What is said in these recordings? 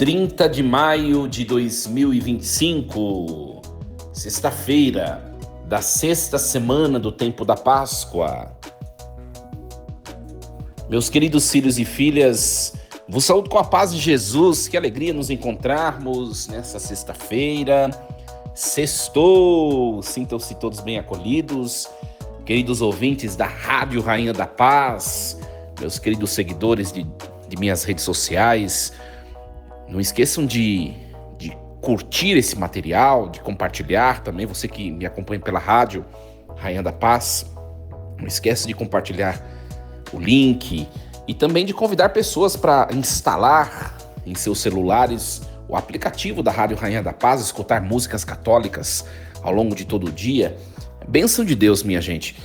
30 de maio de 2025, sexta-feira da sexta semana do tempo da Páscoa. Meus queridos filhos e filhas, vos saúdo com a paz de Jesus. Que alegria nos encontrarmos nessa sexta-feira. Sextou! Sintam-se todos bem acolhidos. Queridos ouvintes da Rádio Rainha da Paz, meus queridos seguidores de minhas redes sociais, não esqueçam de curtir esse material, de compartilhar também. Você que me acompanha pela Rádio Rainha da Paz, não esqueça de compartilhar o link e também de convidar pessoas para instalar em seus celulares o aplicativo da Rádio Rainha da Paz, escutar músicas católicas ao longo de todo o dia. Bênção de Deus, minha gente.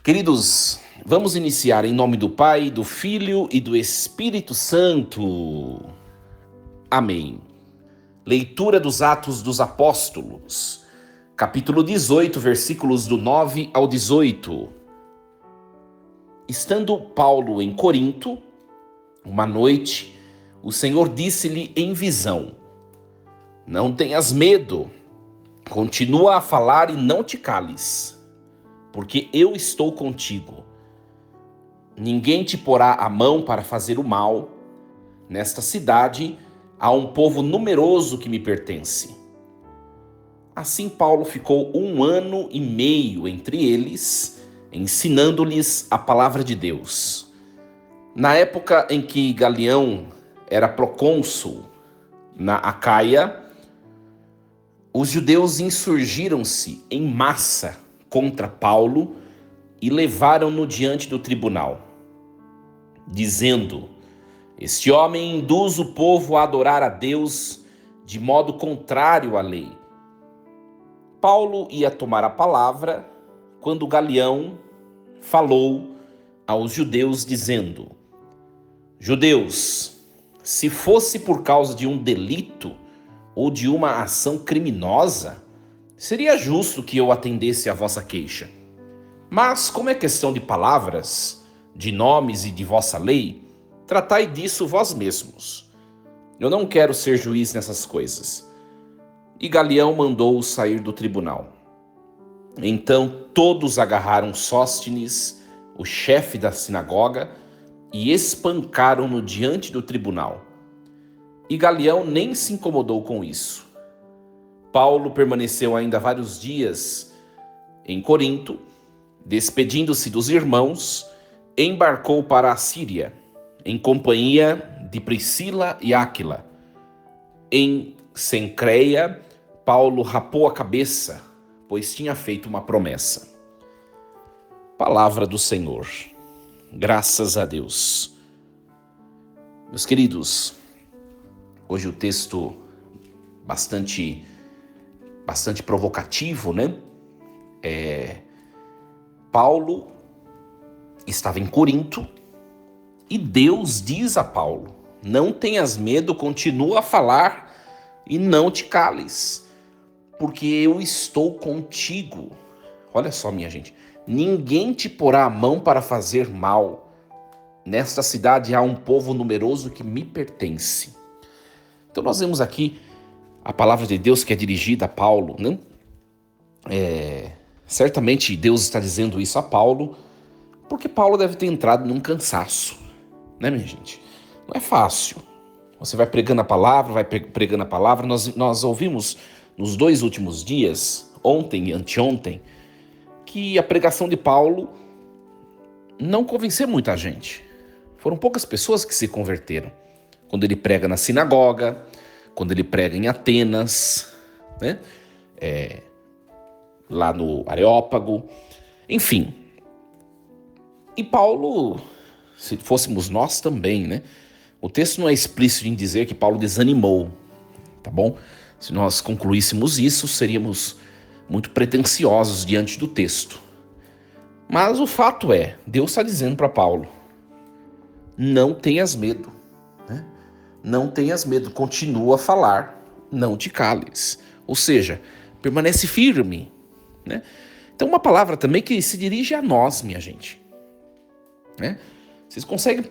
Queridos, vamos iniciar em nome do Pai, do Filho e do Espírito Santo. Amém. Leitura dos Atos dos Apóstolos, capítulo 18, versículos do 9 ao 18. Estando Paulo em Corinto, uma noite, o Senhor disse-lhe em visão: não tenhas medo, continua a falar e não te cales, porque eu estou contigo. Ninguém te porá a mão para fazer o mal. Nesta cidade há um povo numeroso que me pertence. Assim Paulo ficou 1 ano e meio entre eles, ensinando-lhes a palavra de Deus. Na época em que Galião era procônsul na Acaia, os judeus insurgiram-se em massa contra Paulo e levaram-no diante do tribunal, dizendo: este homem induz o povo a adorar a Deus de modo contrário à lei. Paulo ia tomar a palavra quando Galião falou aos judeus dizendo: judeus, se fosse por causa de um delito ou de uma ação criminosa, seria justo que eu atendesse à vossa queixa. Mas como é questão de palavras, de nomes e de vossa lei, tratai disso vós mesmos. Eu não quero ser juiz nessas coisas. E Galião mandou-o sair do tribunal. Então todos agarraram Sóstenes, o chefe da sinagoga, e espancaram-no diante do tribunal. E Galião nem se incomodou com isso. Paulo permaneceu ainda vários dias em Corinto, despedindo-se dos irmãos, embarcou para a Síria, em companhia de Priscila e Áquila. Em Cencreia, Paulo rapou a cabeça, pois tinha feito uma promessa. Palavra do Senhor. Graças a Deus. Meus queridos, hoje o texto bastante provocativo, né? Paulo estava em Corinto e Deus diz a Paulo: não tenhas medo, continua a falar e não te cales, porque eu estou contigo. Olha só, minha gente, ninguém te porá a mão para fazer mal. Nesta cidade há um povo numeroso que me pertence. Então nós vemos aqui a palavra de Deus que é dirigida a Paulo, né? Certamente Deus está dizendo isso a Paulo, porque Paulo deve ter entrado num cansaço, né, minha gente? Não é fácil. Você vai pregando a palavra, Nós ouvimos nos 2 últimos dias, ontem e anteontem, que a pregação de Paulo não convenceu muita gente. Foram poucas pessoas que se converteram. Quando ele prega na sinagoga, quando ele prega em Atenas, né? Lá no Areópago, enfim. E Paulo, se fôssemos nós também, né? O texto não é explícito em dizer que Paulo desanimou, tá bom? Se nós concluíssemos isso, seríamos muito pretensiosos diante do texto. Mas o fato é, Deus está dizendo para Paulo: não tenhas medo, né? Não tenhas medo, continua a falar, não te cales. Ou seja, permanece firme, né? Então uma palavra também que se dirige a nós, minha gente, né? Vocês conseguem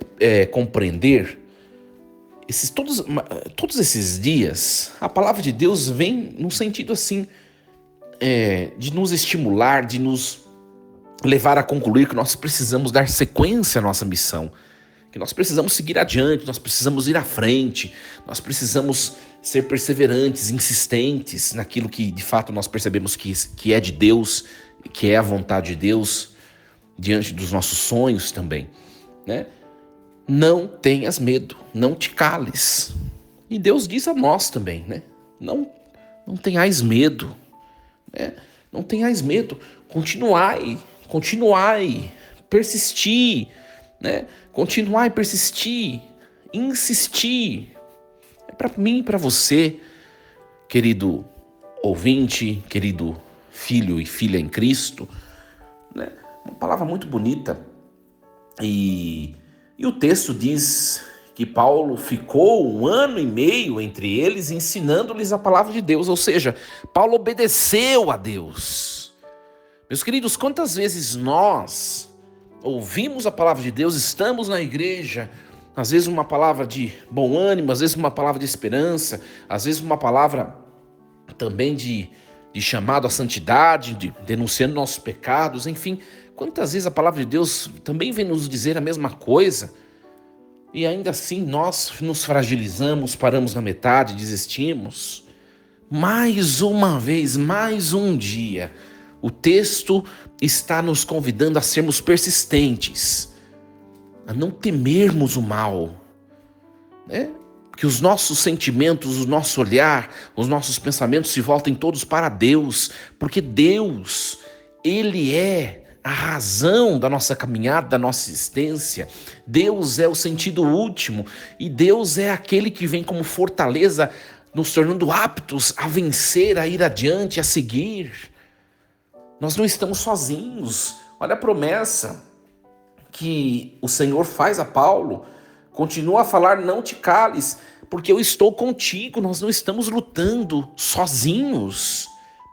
compreender todos esses dias, a palavra de Deus vem num sentido assim, de nos estimular, de nos levar a concluir que nós precisamos dar sequência à nossa missão, que nós precisamos seguir adiante, nós precisamos ir à frente, nós precisamos ser perseverantes, insistentes naquilo que de fato nós percebemos que é de Deus, que é a vontade de Deus, diante dos nossos sonhos também, né? Não tenhas medo, não te cales. E Deus diz a nós também, né? Não tenhais medo, né? Não tenhais medo, continuai, persistir, né? Continuai, persistir, insistir. É para mim e para você, querido ouvinte, querido filho e filha em Cristo, né? Uma palavra muito bonita. E o texto diz que Paulo ficou 1 ano e meio entre eles, ensinando-lhes a palavra de Deus. Ou seja, Paulo obedeceu a Deus. Meus queridos, quantas vezes nós ouvimos a palavra de Deus, estamos na igreja, às vezes uma palavra de bom ânimo, às vezes uma palavra de esperança, às vezes uma palavra também de chamado à santidade, denunciando nossos pecados, enfim. Quantas vezes a palavra de Deus também vem nos dizer a mesma coisa e ainda assim nós nos fragilizamos, paramos na metade, desistimos? Mais uma vez, mais um dia, o texto está nos convidando a sermos persistentes, a não temermos o mal, né? Que os nossos sentimentos, o nosso olhar, os nossos pensamentos se voltem todos para Deus, porque Deus, Ele é a razão da nossa caminhada, da nossa existência. Deus é o sentido último e Deus é aquele que vem como fortaleza, nos tornando aptos a vencer, a ir adiante, a seguir. Nós não estamos sozinhos. Olha a promessa que o Senhor faz a Paulo. Continua a falar, não te cales, porque eu estou contigo. Nós não estamos lutando sozinhos.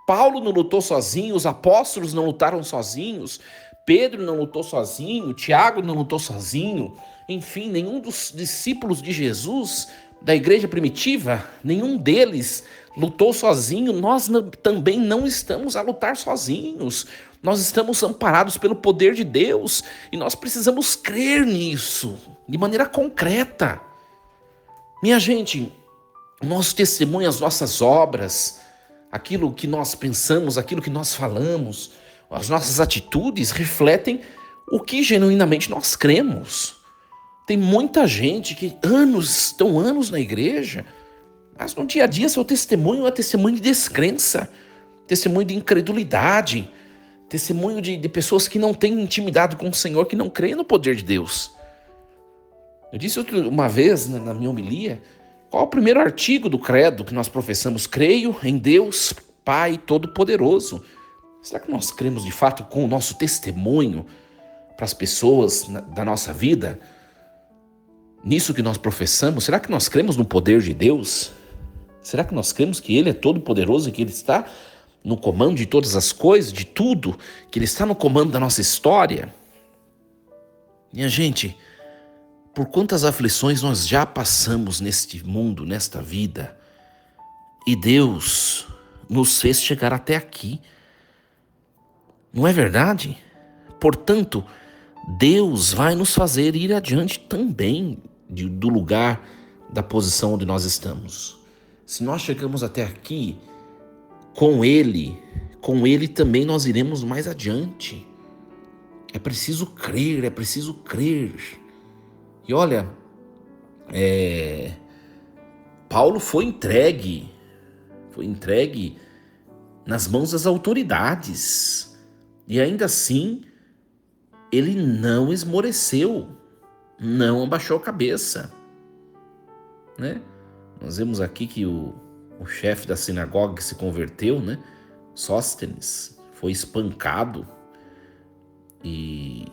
Paulo não lutou sozinho, os apóstolos não lutaram sozinhos, Pedro não lutou sozinho, Tiago não lutou sozinho, enfim, nenhum dos discípulos de Jesus, da igreja primitiva, nenhum deles lutou sozinho. Nós também não estamos a lutar sozinhos, nós estamos amparados pelo poder de Deus e nós precisamos crer nisso, de maneira concreta. Minha gente, o nosso testemunho, as nossas obras, aquilo que nós pensamos, aquilo que nós falamos, as nossas atitudes refletem o que genuinamente nós cremos. Tem muita gente que estão anos na igreja, mas no dia a dia seu testemunho é testemunho de descrença, testemunho de incredulidade, testemunho de pessoas que não têm intimidade com o Senhor, que não creem no poder de Deus. Eu disse uma vez na minha homilia, qual é o primeiro artigo do credo que nós professamos? Creio em Deus, Pai Todo-Poderoso. Será que nós cremos de fato com o nosso testemunho para as pessoas da nossa vida? Nisso que nós professamos, será que nós cremos no poder de Deus? Será que nós cremos que Ele é todo-poderoso e que Ele está no comando de todas as coisas, de tudo? Que Ele está no comando da nossa história? Minha gente, por quantas aflições nós já passamos neste mundo, nesta vida, e Deus nos fez chegar até aqui. Não é verdade? Portanto, Deus vai nos fazer ir adiante também do lugar, da posição onde nós estamos. Se nós chegamos até aqui, com Ele também nós iremos mais adiante. É preciso crer, é preciso crer. E olha, Paulo foi entregue nas mãos das autoridades. E ainda assim, ele não esmoreceu, não abaixou a cabeça, né? Nós vemos aqui que o chefe da sinagoga que se converteu, né? Sóstenes, foi espancado e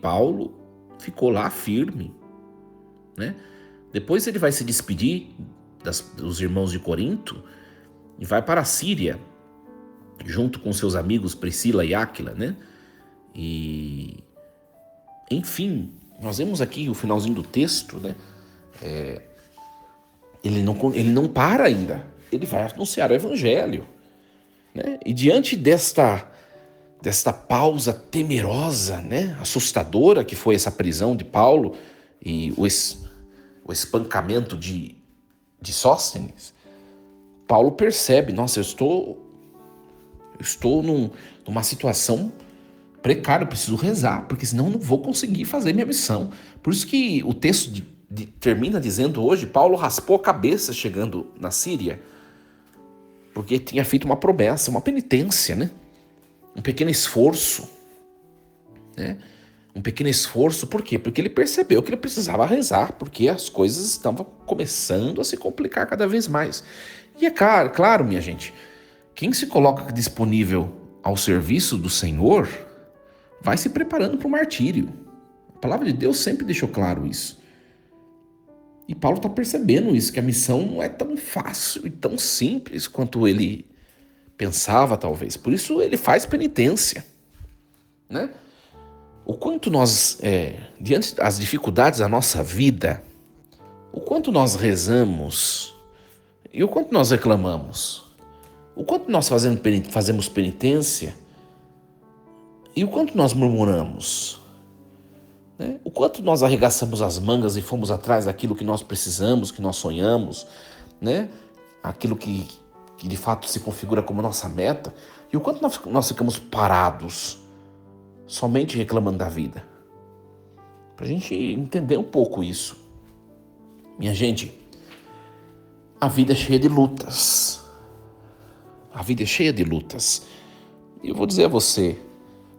Paulo ficou lá firme, né? Depois ele vai se despedir dos irmãos de Corinto e vai para a Síria, junto com seus amigos Priscila e Áquila, né? E, enfim, nós vemos aqui o finalzinho do texto, né? Ele não para ainda. Ele vai anunciar o evangelho, né? E diante desta pausa temerosa, né, assustadora que foi essa prisão de Paulo e o espancamento de Sóstenes, Paulo percebe, nossa, eu estou numa situação precária, eu preciso rezar, porque senão eu não vou conseguir fazer minha missão. Por isso que o texto termina dizendo hoje, Paulo raspou a cabeça chegando na Síria, porque tinha feito uma promessa, uma penitência, né? Um pequeno esforço, né? Um pequeno esforço, por quê? Porque ele percebeu que ele precisava rezar, porque as coisas estavam começando a se complicar cada vez mais. E é claro, minha gente, quem se coloca disponível ao serviço do Senhor vai se preparando para o martírio. A palavra de Deus sempre deixou claro isso. E Paulo está percebendo isso, que a missão não é tão fácil e tão simples quanto ele pensava, talvez. Por isso ele faz penitência, né? O quanto nós, diante das dificuldades da nossa vida, o quanto nós rezamos e o quanto nós reclamamos, o quanto nós fazemos penitência e o quanto nós murmuramos, né? O quanto nós arregaçamos as mangas e fomos atrás daquilo que nós precisamos, que nós sonhamos, né? Aquilo que de fato se configura como nossa meta, e o quanto nós ficamos parados, somente reclamando da vida. Para a gente entender um pouco isso. Minha gente, a vida é cheia de lutas. A vida é cheia de lutas. E eu vou dizer a você,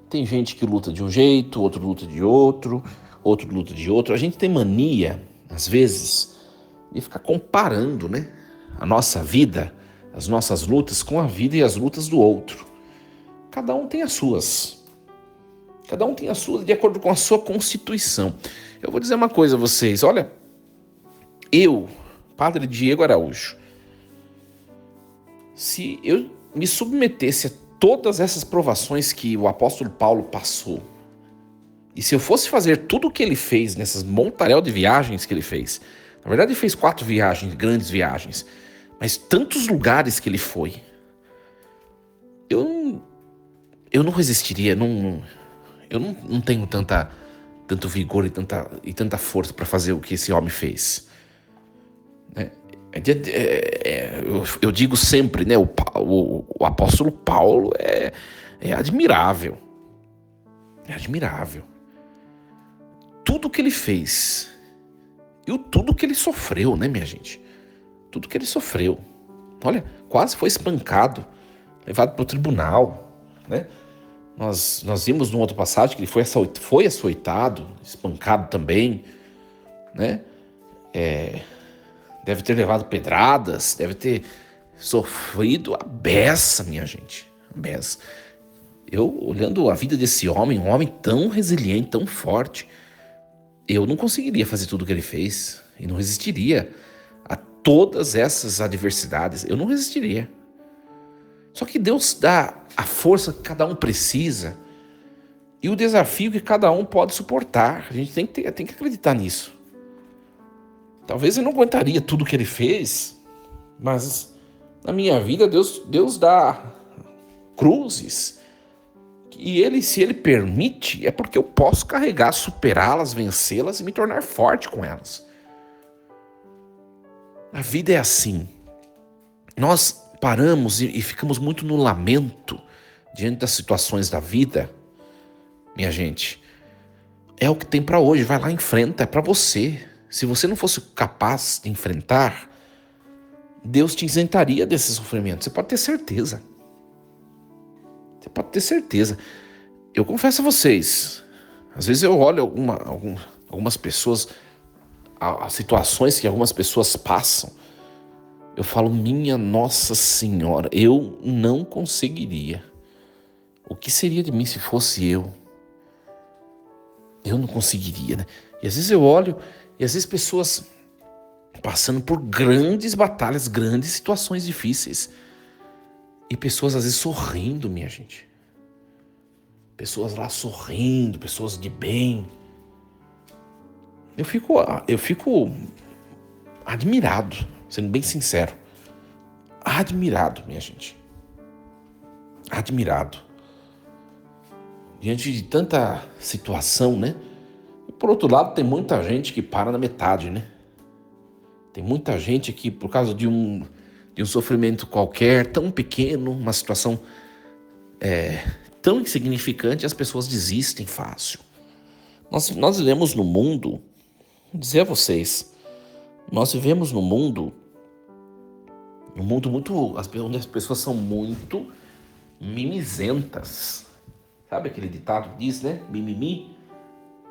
tem gente que luta de um jeito, outro luta de outro, outro luta de outro. A gente tem mania, às vezes, de ficar comparando, né, a nossa vida, as nossas lutas com a vida e as lutas do outro. Cada um tem as suas. Cada um tem a sua de acordo com a sua constituição. Eu vou dizer uma coisa a vocês. Olha, eu, Padre Diego Araújo, se eu me submetesse a todas essas provações que o apóstolo Paulo passou, e se eu fosse fazer tudo o que ele fez nessas montaréu de viagens que ele fez, na verdade ele fez 4 viagens, grandes viagens, mas tantos lugares que ele foi, eu não resistiria, eu não tenho tanto vigor e tanta força para fazer o que esse homem fez. Eu digo sempre, né? O apóstolo Paulo é admirável. É admirável. Tudo que ele fez e tudo que ele sofreu, né, minha gente? Tudo que ele sofreu. Olha, quase foi espancado, levado para o tribunal, né? Nós vimos numa outra passagem que ele foi açoitado, espancado também, né? Deve ter levado pedradas, deve ter sofrido a beça, minha gente. A beça. Eu, olhando a vida desse homem, um homem tão resiliente, tão forte, eu não conseguiria fazer tudo o que ele fez. E não resistiria a todas essas adversidades. Eu não resistiria. Só que Deus dá a força que cada um precisa e o desafio que cada um pode suportar. A gente tem que acreditar nisso. Talvez eu não aguentaria tudo que ele fez, mas na minha vida Deus dá cruzes. E se ele permite, é porque eu posso carregar, superá-las, vencê-las e me tornar forte com elas. A vida é assim. Nós paramos e ficamos muito no lamento diante das situações da vida. Minha gente, é o que tem para hoje. Vai lá, enfrenta, é para você. Se você não fosse capaz de enfrentar, Deus te isentaria desse sofrimento. Você pode ter certeza. Você pode ter certeza. Eu confesso a vocês, às vezes eu olho algumas pessoas, as situações que algumas pessoas passam, eu falo, minha Nossa Senhora, eu não conseguiria. O que seria de mim se fosse eu? Eu não conseguiria, né? E às vezes eu olho, e às vezes pessoas passando por grandes batalhas, grandes situações difíceis. E pessoas às vezes sorrindo, minha gente. Pessoas lá sorrindo, pessoas de bem. Eu fico admirado, sendo bem sincero. Admirado, minha gente. Admirado. Diante de tanta situação, né? E por outro lado, tem muita gente que para na metade, né? Tem muita gente que, por causa de um sofrimento qualquer, tão pequeno, uma situação tão insignificante, as pessoas desistem fácil. Nós vivemos no mundo, vou dizer a vocês, nós vivemos num mundo muito, onde as pessoas são muito mimizentas. Sabe aquele ditado que diz, né? Mimimi?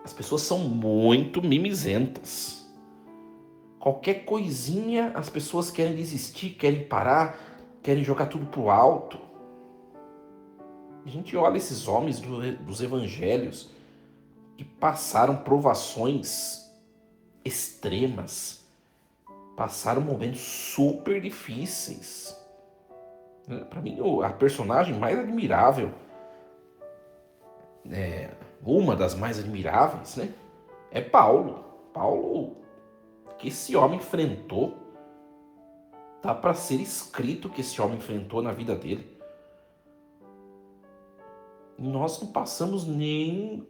As pessoas são muito mimizentas. Qualquer coisinha, as pessoas querem desistir, querem parar, querem jogar tudo pro alto. A gente olha esses homens dos evangelhos que passaram provações extremas, passaram momentos super difíceis. Para mim, a personagem mais admirável, uma das mais admiráveis, né, é Paulo. Paulo, que esse homem enfrentou, dá para ser escrito que esse homem enfrentou na vida dele. Nós não passamos nem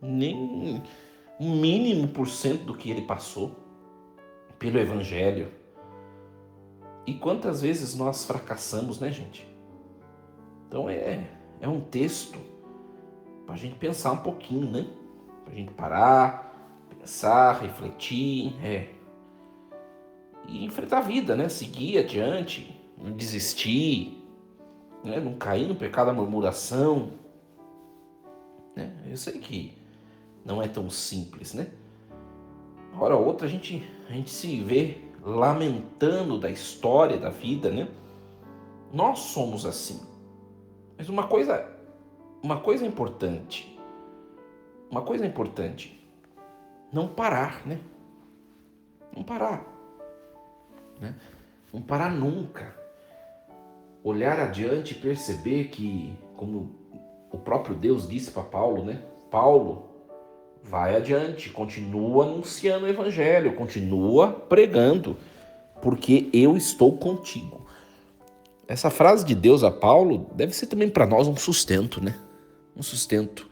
um mínimo por cento do que ele passou pelo evangelho. E quantas vezes nós fracassamos, né, gente? Então é um texto para a gente pensar um pouquinho, né? Para a gente parar, pensar, refletir, e enfrentar a vida, né? Seguir adiante, não desistir, né? Não cair no pecado da murmuração, né? Eu sei que não é tão simples, né? Uma hora ou outra a gente se vê lamentando da história da vida, né? Nós somos assim. Mas uma coisa importante, não parar, né? Não parar, né? Não parar nunca. Olhar adiante e perceber que, como o próprio Deus disse para Paulo, né? Paulo, vai adiante, continua anunciando o evangelho, continua pregando, porque eu estou contigo. Essa frase de Deus a Paulo deve ser também para nós um sustento, né? Um sustento.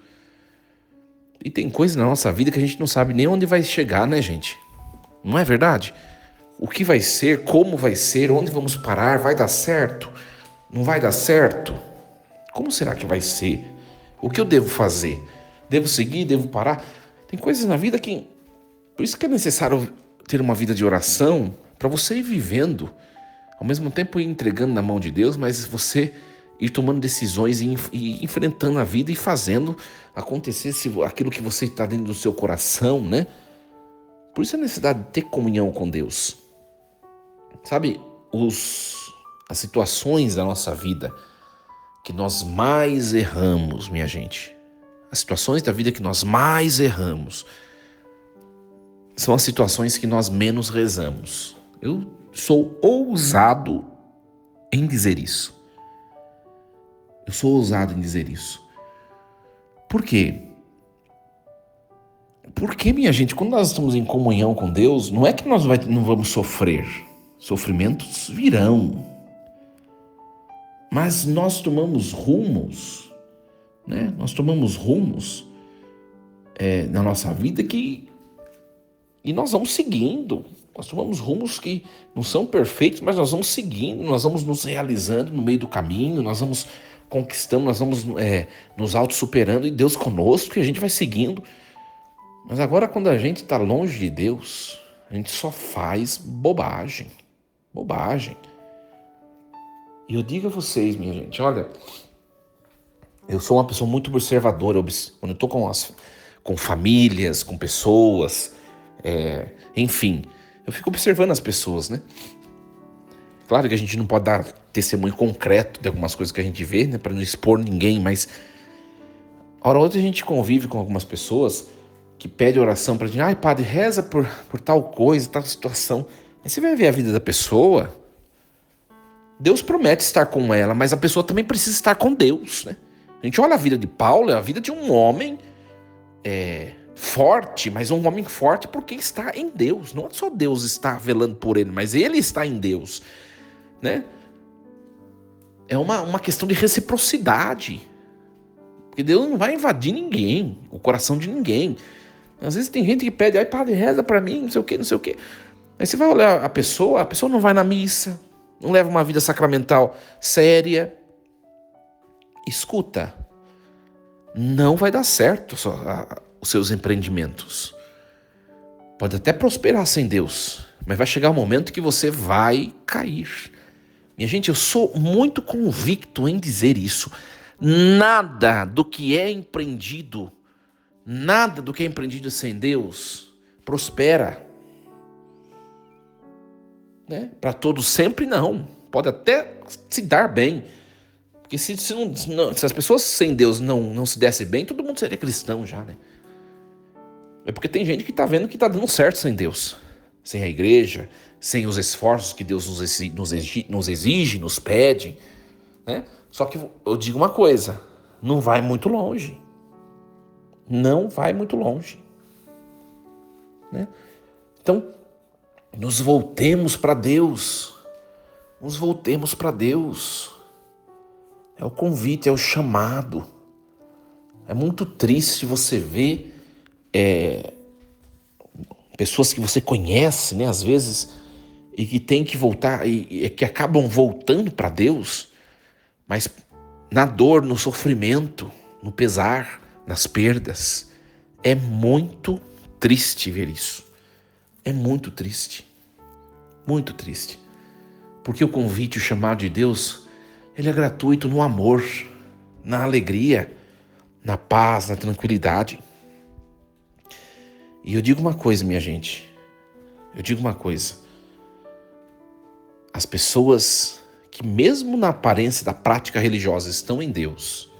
E tem coisas na nossa vida que a gente não sabe nem onde vai chegar, né, gente? Não é verdade? O que vai ser, como vai ser, onde vamos parar, vai dar certo? Não vai dar certo? Como será que vai ser? O que eu devo fazer? Devo seguir? Devo parar? Tem coisas na vida que... Por isso que é necessário ter uma vida de oração, para você ir vivendo, ao mesmo tempo ir entregando na mão de Deus, mas você ir tomando decisões e enfrentando a vida e fazendo acontecer aquilo que você está dentro do seu coração, né? Por isso a necessidade de ter comunhão com Deus. Sabe, as situações da nossa vida que nós mais erramos, minha gente, as situações da vida que nós mais erramos são as situações que nós menos rezamos. Eu sou ousado em dizer isso. Eu sou ousado em dizer isso. Por quê? Porque, minha gente, quando nós estamos em comunhão com Deus, não é que nós não vamos sofrer. Sofrimentos virão. Mas nós tomamos rumos, né? Nós tomamos rumos na nossa vida e nós vamos seguindo. Nós tomamos rumos que não são perfeitos, mas nós vamos seguindo, nós vamos nos realizando no meio do caminho, nós vamos conquistando, nós vamos nos auto-superando e Deus conosco e a gente vai seguindo. Mas agora quando a gente está longe de Deus, a gente só faz bobagem. Bobagem. E eu digo a vocês, minha gente, olha, eu sou uma pessoa muito observadora, quando eu estou com famílias, com pessoas, enfim, eu fico observando as pessoas, né? Claro que a gente não pode dar testemunho concreto de algumas coisas que a gente vê, né, para não expor ninguém, mas hora ou outra a gente convive com algumas pessoas que pedem oração pra gente, ai padre, reza por tal coisa, tal situação. Aí você vai ver a vida da pessoa, Deus promete estar com ela, mas a pessoa também precisa estar com Deus, né? A gente olha a vida de Paulo, é a vida de um homem forte, mas um homem forte porque está em Deus. Não é só Deus está velando por ele, mas ele está em Deus, né? É uma questão de reciprocidade. Porque Deus não vai invadir ninguém, o coração de ninguém. Às vezes tem gente que pede, ai, padre, reza pra mim, não sei o quê, não sei o quê. Aí você vai olhar a pessoa não vai na missa, não leva uma vida sacramental séria. Escuta, não vai dar certo os seus empreendimentos. Pode até prosperar sem Deus, mas vai chegar um momento que você vai cair. Minha gente, eu sou muito convicto em dizer isso. Nada do que é empreendido sem Deus prospera. Né? Para todos sempre não. Pode até se dar bem. Porque se as pessoas sem Deus não se dessem bem, todo mundo seria cristão já, né? É porque tem gente que está vendo que está dando certo sem Deus. Sem a igreja, sem os esforços que Deus nos exige, nos pede, né? Só que eu digo uma coisa, não vai muito longe. Não vai muito longe. Né? Então, nos voltemos para Deus. Nos voltemos para Deus. É o convite, é o chamado. É muito triste você ver pessoas que você conhece, né, às vezes, e que tem que voltar, e que acabam voltando para Deus, mas na dor, no sofrimento, no pesar, nas perdas. É muito triste ver isso. É muito triste. Muito triste. Porque o convite, o chamado de Deus, ele é gratuito no amor, na alegria, na paz, na tranquilidade. E eu digo uma coisa, minha gente. Eu digo uma coisa. As pessoas que mesmo na aparência da prática religiosa estão em Deus,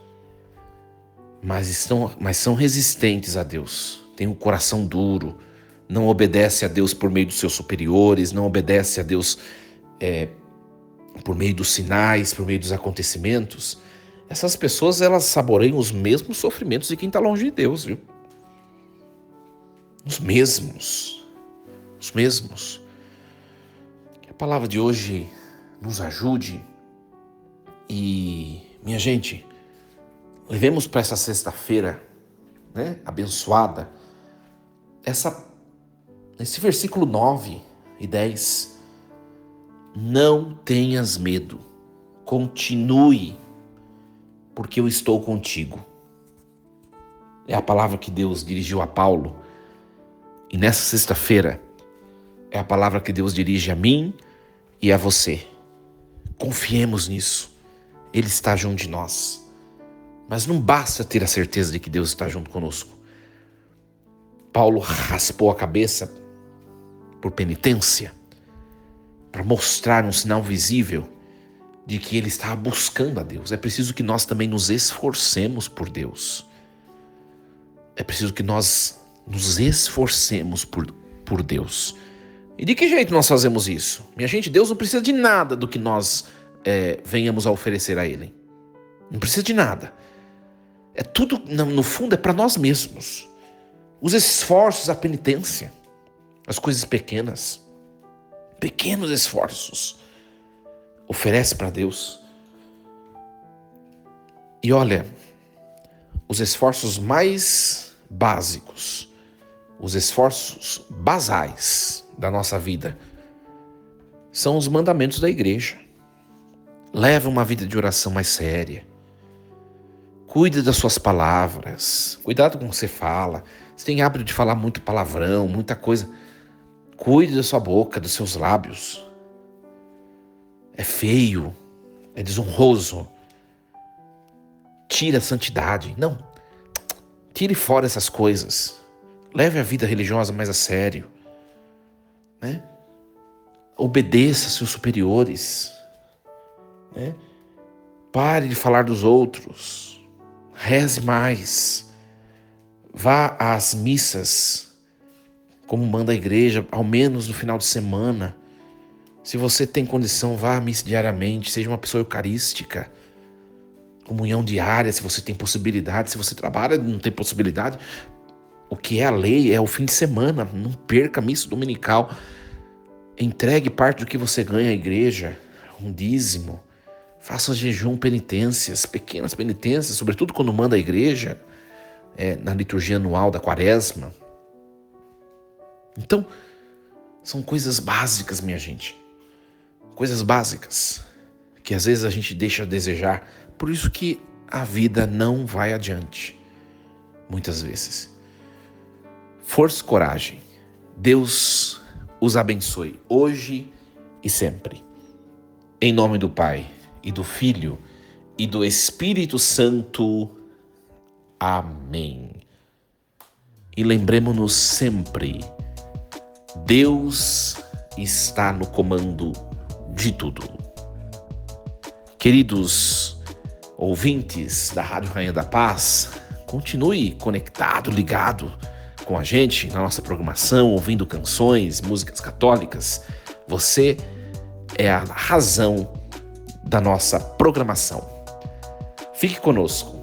mas são resistentes a Deus, têm um coração duro, não obedece a Deus por meio dos seus superiores, não obedece a Deus por meio dos sinais, por meio dos acontecimentos. Essas pessoas, elas saboreiam os mesmos sofrimentos de quem está longe de Deus, viu? Os mesmos. Que a palavra de hoje nos ajude e, minha gente, levemos para essa sexta-feira, né, abençoada, esse versículo 9 e 10. Não tenhas medo, continue, porque eu estou contigo. É a palavra que Deus dirigiu a Paulo. E nessa sexta-feira, é a palavra que Deus dirige a mim e a você. Confiemos nisso. Ele está junto de nós. Mas não basta ter a certeza de que Deus está junto conosco. Paulo raspou a cabeça por penitência, para mostrar um sinal visível de que ele estava buscando a Deus. É preciso que nós também nos esforcemos por Deus. É preciso que nós nos esforcemos por Deus. E de que jeito nós fazemos isso? Minha gente, Deus não precisa de nada do que nós venhamos a oferecer a Ele. Não precisa de nada. É tudo, no fundo, é para nós mesmos. Os esforços, a penitência, as coisas pequenos esforços, oferece para Deus. E olha, os esforços mais básicos, os esforços basais da nossa vida são os mandamentos da igreja. Leva uma vida de oração mais séria. Cuide das suas palavras. Cuidado com o que você fala. Você tem hábito de falar muito palavrão, muita coisa. Cuide da sua boca, dos seus lábios. É feio, é desonroso. Tire a santidade. Não. Tire fora essas coisas. Leve a vida religiosa mais a sério. Né? Obedeça seus superiores. Né? Pare de falar dos outros. Reze mais. Vá às missas, como manda a igreja, ao menos no final de semana. Se você tem condição, vá à missa diariamente. Seja uma pessoa eucarística. Comunhão diária, se você tem possibilidade. Se você trabalha e não tem possibilidade, O que é a lei é o fim de semana. Não perca a missa dominical. Entregue parte do que você ganha à igreja, um dízimo. Faça jejum, penitências, pequenas penitências, sobretudo quando manda a igreja, na liturgia anual da quaresma. Então, são coisas básicas, minha gente. Coisas básicas que às vezes a gente deixa a desejar. Por isso que a vida não vai adiante, muitas vezes. Força e coragem. Deus os abençoe hoje e sempre. Em nome do Pai, e do Filho, e do Espírito Santo. Amém. E lembremos-nos sempre, Deus está no comando de tudo. Queridos ouvintes da Rádio Rainha da Paz, continue conectado, ligado com a gente na nossa programação, ouvindo canções, músicas católicas. Você é a razão da nossa programação. Fique conosco.